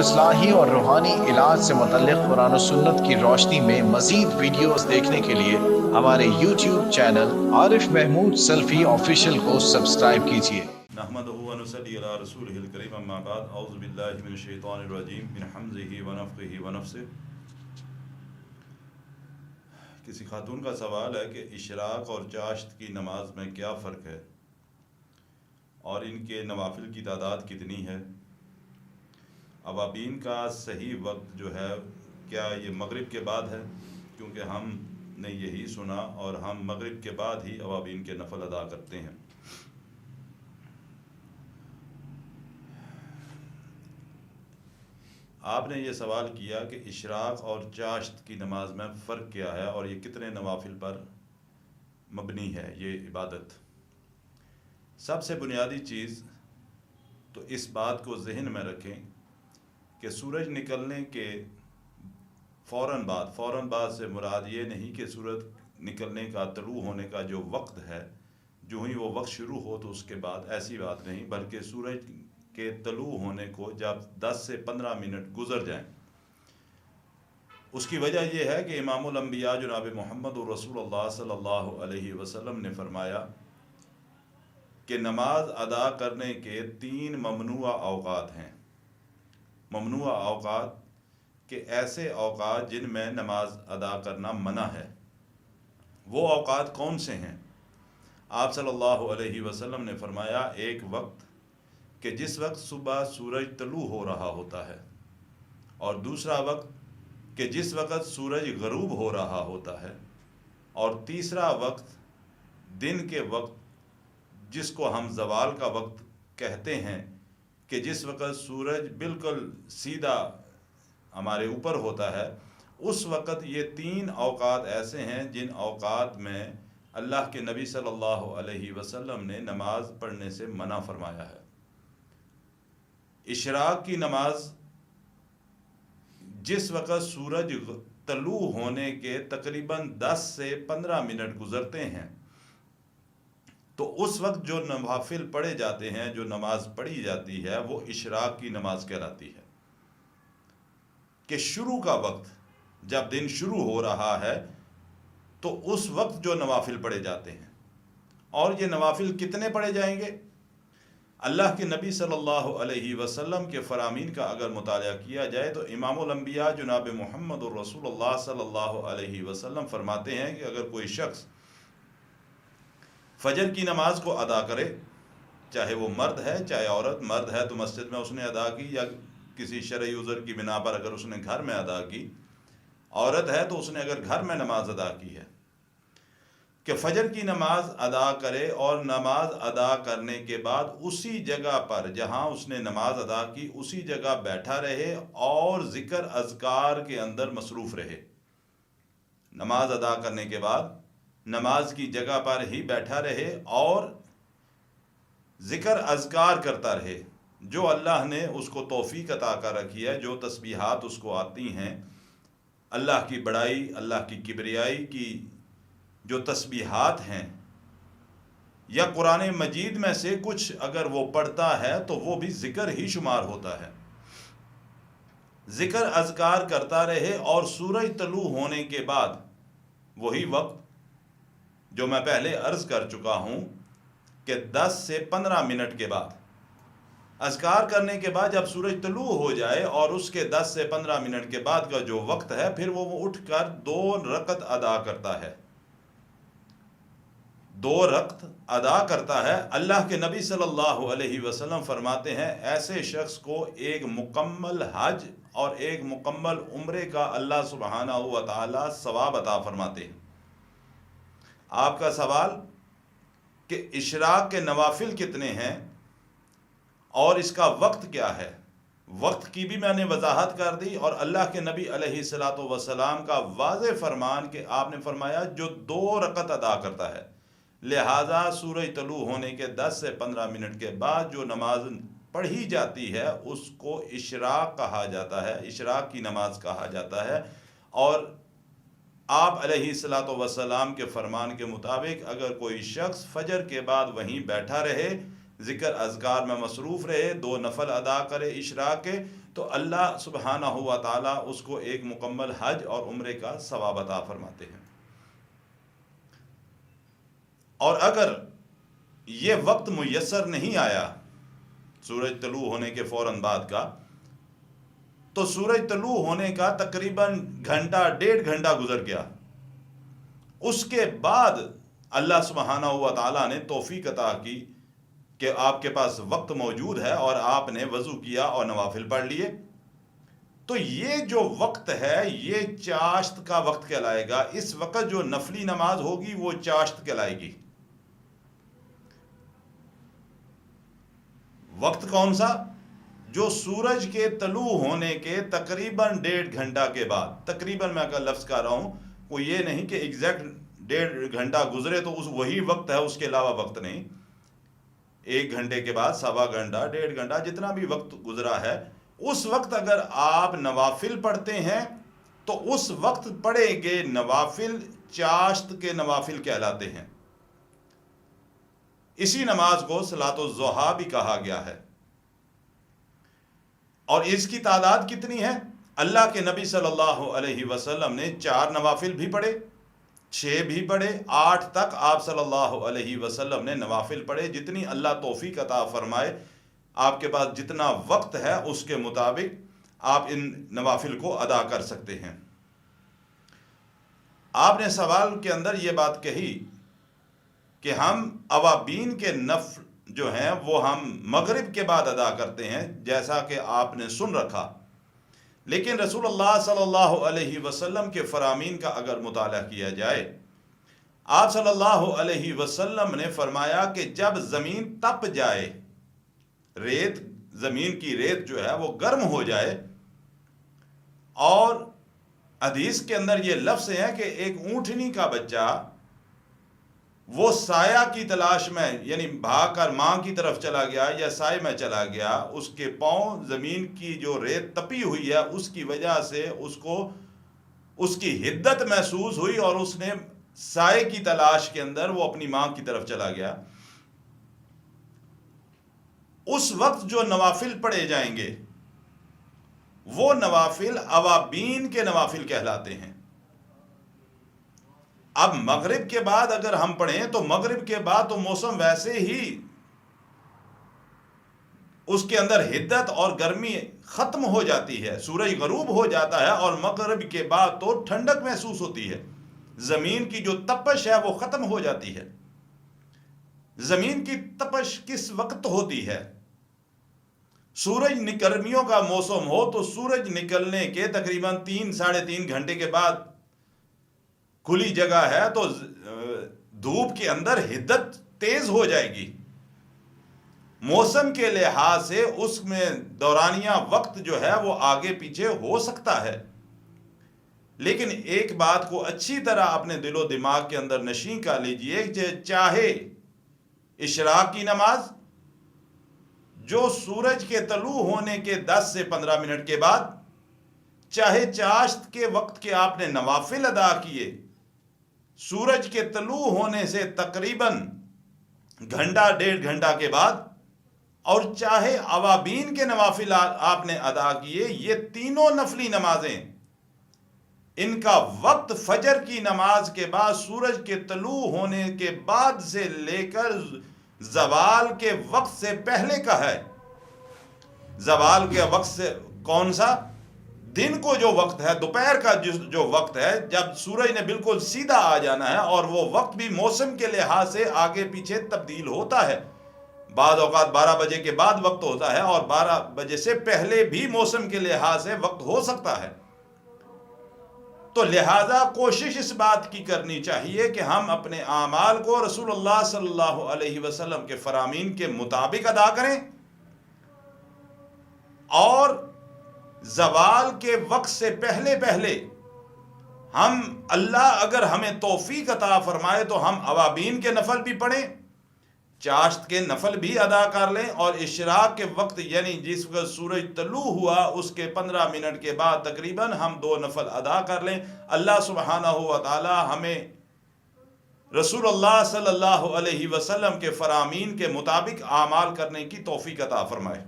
इस्लाही और रूहानी इलाज से मुतल्लिक़ कुरान और सुन्नत की रोशनी में मज़ीद वीडियोस देखने के लिए हमारे YouTube channel Arif Mahmood Salafi official को सब्सक्राइब कीजिए। नहमदुहु व नुसल्ली अला रसूलिहिल करीम अम्मा बाद औज़ु बिल्लाहि मिनश शैतानिर रजीम मिन हम्ज़िहि व नफ़्ख़िहि व नफ़्सिहि। किसी खातून का सवाल है कि इशराक और चाश्त की नमाज में क्या फ़र्क है और इनके नवाफिल की तादाद कितनी है। अवाबीन का सही वक्त जो है क्या ये मगरिब के बाद है, क्योंकि हमने यही सुना और हम मगरिब के बाद ही अवाबीन के नफल अदा करते हैं। आपने ये सवाल किया कि इशराक और चाश्त की नमाज में फ़र्क क्या है और ये कितने नवाफिल पर मबनी है ये इबादत। सबसे बुनियादी चीज़ तो इस बात को जहन में रखें कि सूरज निकलने के फ़ौरन बाद से मुराद ये नहीं कि सूरज निकलने का तलू होने का जो वक्त है, जो ही वो वक्त शुरू हो तो उसके बाद, ऐसी बात नहीं, बल्कि सूरज के तलू होने को जब 10 से 15 मिनट गुजर जाएं। उसकी वजह यह है कि इमामुल अंबिया जनाब मोहम्मद रसूलुल्लाह सल्लल्लाहु अलैहि वसल्लम ने फरमाया कि नमाज अदा करने के 3 ममनुआ औकात हैं। ममनुआ औकात के ऐसे औकात जिनमें नमाज अदा करना मना है। वो औकात कौन से हैं? आप सल्लल्लाहु अलैहि वसल्लम ने फरमाया, एक वक्त कि जिस वक्त सुबह सूरज तलू हो रहा होता है, और दूसरा वक्त कि जिस वक्त सूरज गरूब हो रहा होता है, और तीसरा वक्त दिन के वक्त जिसको हम ज़वाल का वक्त कहते हैं, कि जिस वक्त सूरज बिल्कुल सीधा हमारे ऊपर होता है, उस वक्त ये 3 औकात ऐसे हैं जिन औकात में अल्लाह के नबी सल्लल्लाहु अलैहि वसल्लम ने नमाज पढ़ने से मना फरमाया है। इशराक की नमाज जिस वक्त सूरज तलू होने के तकरीबन 10 से 15 मिनट गुजरते हैं, तो उस वक्त जो नवाफिल पढ़े जाते हैं, जो नमाज पढ़ी जाती है, वो इशराक की नमाज कहलाती है। कि शुरू का वक्त जब दिन शुरू हो रहा है तो उस वक्त जो नवाफिल पढ़े जाते हैं, और ये नवाफिल कितने पढ़े जाएंगे? अल्लाह के नबी सल्लल्लाहु अलैहि वसल्लम के फरामीन का अगर मुताला किया जाए तो इमामुल अंबिया जनाब मोहम्मद रसूलुल्लाह सल्लल्लाहु अलैहि वसल्लम फरमाते हैं कि अगर कोई शख्स फजर की नमाज को अदा करे, चाहे वो मर्द है चाहे औरत, मर्द है तो मस्जिद में उसने अदा की या किसी शरई उज़र की बिना पर अगर उसने घर में अदा की, औरत है तो उसने अगर घर में नमाज अदा की है, कि फजर की नमाज अदा करे और नमाज अदा करने के बाद उसी जगह पर जहां उसने नमाज अदा की उसी जगह बैठा रहे और ज़िक्र अज़कार के अंदर मसरूफ़ रहे। नमाज अदा करने के बाद नमाज की जगह पर ही बैठा रहे और ज़िक्र अज़कार करता रहे, जो अल्लाह ने उसको तौफीक अता कर रखी है, जो तस्बीहात उसको आती हैं, अल्लाह की बड़ाई, अल्लाह की किबरियाई की जो तस्बीहात हैं, या कुरान मजीद में से कुछ अगर वो पढ़ता है तो वो भी ज़िक्र ही शुमार होता है। ज़िक्र अज़कार करता रहे और सूरज तलू होने के बाद वही वक्त जो मैं पहले अर्ज़ कर चुका हूँ कि 10 से 15 मिनट के बाद अज़कार करने के बाद जब सूरज तलू हो जाए और उसके 10 से 15 मिनट के बाद का जो वक्त है, फिर वो उठकर 2 रकत अदा करता है। 2 रकत अदा करता है। अल्लाह के नबी सल्लल्लाहु अलैहि वसल्लम फरमाते हैं, ऐसे शख्स को एक मुकम्मल हज और एक मुकम्मल उम्रे का अल्लाह सुब्हानहू व तआला सवाब अता फरमाते हैं। आपका सवाल कि इशराक के नवाफिल कितने हैं और इसका वक्त क्या है, वक्त की भी मैंने वजाहत कर दी, और अल्लाह के नबी अलैहिस्सलातु वस्सलाम का वाज़े फरमान कि आपने फरमाया जो 2 रकत अदा करता है, लिहाजा सूरज तलू होने के 10 से 15 मिनट के बाद जो नमाज पढ़ी जाती है उसको इशराक कहा जाता है, इशराक की नमाज कहा जाता है। और आप अलैहिस्सलातु वस्सलाम के फरमान के मुताबिक अगर कोई शख्स फजर के बाद वहीं बैठा रहे, ज़िक्र अज़कार में मसरूफ़ रहे, 2 नफल अदा करे इशराक के, تو اللہ سبحانہ و تعالیٰ اس کو ایک مکمل حج اور عمرے کا ثواب عطا فرماتے ہیں۔ اور اگر یہ وقت میسر نہیں آیا سورج طلوع ہونے کے فوراً بعد کا، تو سورج طلوع ہونے کا تقریباً گھنٹہ 1.5 گھنٹہ گزر گیا، اس کے بعد اللہ سبحانہ و تعالیٰ نے توفیق عطا کی کہ آپ کے پاس وقت موجود ہے اور آپ نے وضو کیا اور نوافل پڑھ لیے، تو یہ جو وقت ہے یہ چاشت کا وقت کہلائے گا۔ اس وقت جو نفلی نماز ہوگی وہ چاشت کہلائے گی۔ وقت کون سا؟ جو سورج کے طلوع ہونے کے تقریباً 1.5 گھنٹہ کے بعد، تقریباً میں اگر لفظ کر رہا ہوں، وہ یہ نہیں کہ ایگزیکٹ 1.5 گھنٹہ گزرے تو وہی وقت ہے، اس کے علاوہ وقت نہیں۔ 1 گھنٹے کے بعد 1.25 گھنٹہ 1.5 گھنٹہ جتنا بھی وقت گزرا ہے، اس وقت اگر آپ نوافل پڑھتے ہیں تو اس وقت پڑھے گئے نوافل چاشت کے نوافل کہلاتے ہیں۔ اسی نماز کو صلاۃ الضحیٰ بھی کہا گیا ہے۔ اور اس کی تعداد کتنی ہے؟ اللہ کے نبی صلی اللہ علیہ وسلم نے 4 نوافل بھی پڑھے، 6 بھی پڑھے، 8 تک آپ صلی اللہ علیہ وسلم نے نوافل پڑھے۔ جتنی اللہ توفیق عطا فرمائے، آپ کے پاس جتنا وقت ہے اس کے مطابق آپ ان نوافل کو ادا کر سکتے ہیں۔ آپ نے سوال کے اندر یہ بات کہی کہ ہم اوابین کے نفل جو ہیں وہ ہم مغرب کے بعد ادا کرتے ہیں، جیسا کہ آپ نے سن رکھا، لیکن رسول اللہ صلی اللہ علیہ وسلم کے فرامین کا اگر مطالعہ کیا جائے، آپ صلی اللہ علیہ وسلم نے فرمایا کہ جب زمین تپ جائے، ریت، زمین کی ریت جو ہے وہ گرم ہو جائے، اور حدیث کے اندر یہ لفظ ہے کہ ایک اونٹنی کا بچہ وہ سایہ کی تلاش میں، یعنی بھاگ کر ماں کی طرف چلا گیا یا سائے میں چلا گیا، اس کے پاؤں زمین کی جو ریت تپی ہوئی ہے اس کی وجہ سے اس کو اس کی حدت محسوس ہوئی اور اس نے سائے کی تلاش کے اندر وہ اپنی ماں کی طرف چلا گیا۔ اس وقت جو نوافل پڑھے جائیں گے وہ نوافل اوابین کے نوافل کہلاتے ہیں۔ اب مغرب کے بعد اگر ہم پڑھیں تو مغرب کے بعد تو موسم ویسے ہی اس کے اندر حدت اور گرمی ختم ہو جاتی ہے، سورج غروب ہو جاتا ہے اور مغرب کے بعد تو ٹھنڈک محسوس ہوتی ہے، زمین کی جو تپش ہے وہ ختم ہو جاتی ہے۔ زمین کی تپش کس وقت ہوتی ہے؟ سورج گرمیوں کا موسم ہو تو سورج نکلنے کے تقریباً 3-3.5 گھنٹے کے بعد کھلی جگہ ہے تو دھوپ کے اندر حدت تیز ہو جائے گی، موسم کے لحاظ سے اس میں دورانیہ وقت جو ہے وہ آگے پیچھے ہو سکتا ہے، لیکن ایک بات کو اچھی طرح اپنے دل و دماغ کے اندر نشین کر لیجئے کہ چاہے اشراق کی نماز جو سورج کے طلوع ہونے کے 10 سے 15 منٹ کے بعد، چاہے چاشت کے وقت کے آپ نے نوافل ادا کیے سورج کے طلوع ہونے سے تقریباً گھنٹہ 1.5 گھنٹہ کے بعد، اور چاہے اوابین کے نوافل آپ نے ادا کیے، یہ تینوں نفلی نمازیں ان کا وقت فجر کی نماز کے بعد سورج کے طلوع ہونے کے بعد سے لے کر زوال کے وقت سے پہلے کا ہے۔ زوال کے وقت سے کون سا؟ دن کو جو وقت ہے، دوپہر کا جو وقت ہے، جب سورج نے بالکل سیدھا آ جانا ہے، اور وہ وقت بھی موسم کے لحاظ سے آگے پیچھے تبدیل ہوتا ہے، بعض اوقات 12 بجے کے بعد وقت ہوتا ہے اور 12 بجے سے پہلے بھی موسم کے لحاظ سے وقت ہو سکتا ہے۔ تو لہذا کوشش اس بات کی کرنی چاہیے کہ ہم اپنے اعمال کو رسول اللہ صلی اللہ علیہ وسلم کے فرامین کے مطابق ادا کریں، اور زوال کے وقت سے پہلے ہم اللہ اگر ہمیں توفیق عطا فرمائے تو ہم اوابین کے نفل بھی پڑھیں، چاشت کے نفل بھی ادا کر لیں، اور اشراق کے وقت یعنی جس وقت سورج طلوع ہوا اس کے 15 منٹ کے بعد تقریباً ہم 2 نفل ادا کر لیں۔ اللہ سبحانہ و تعالی ہمیں رسول اللہ صلی اللہ علیہ وسلم کے فرامین کے مطابق اعمال کرنے کی توفیق عطا فرمائے۔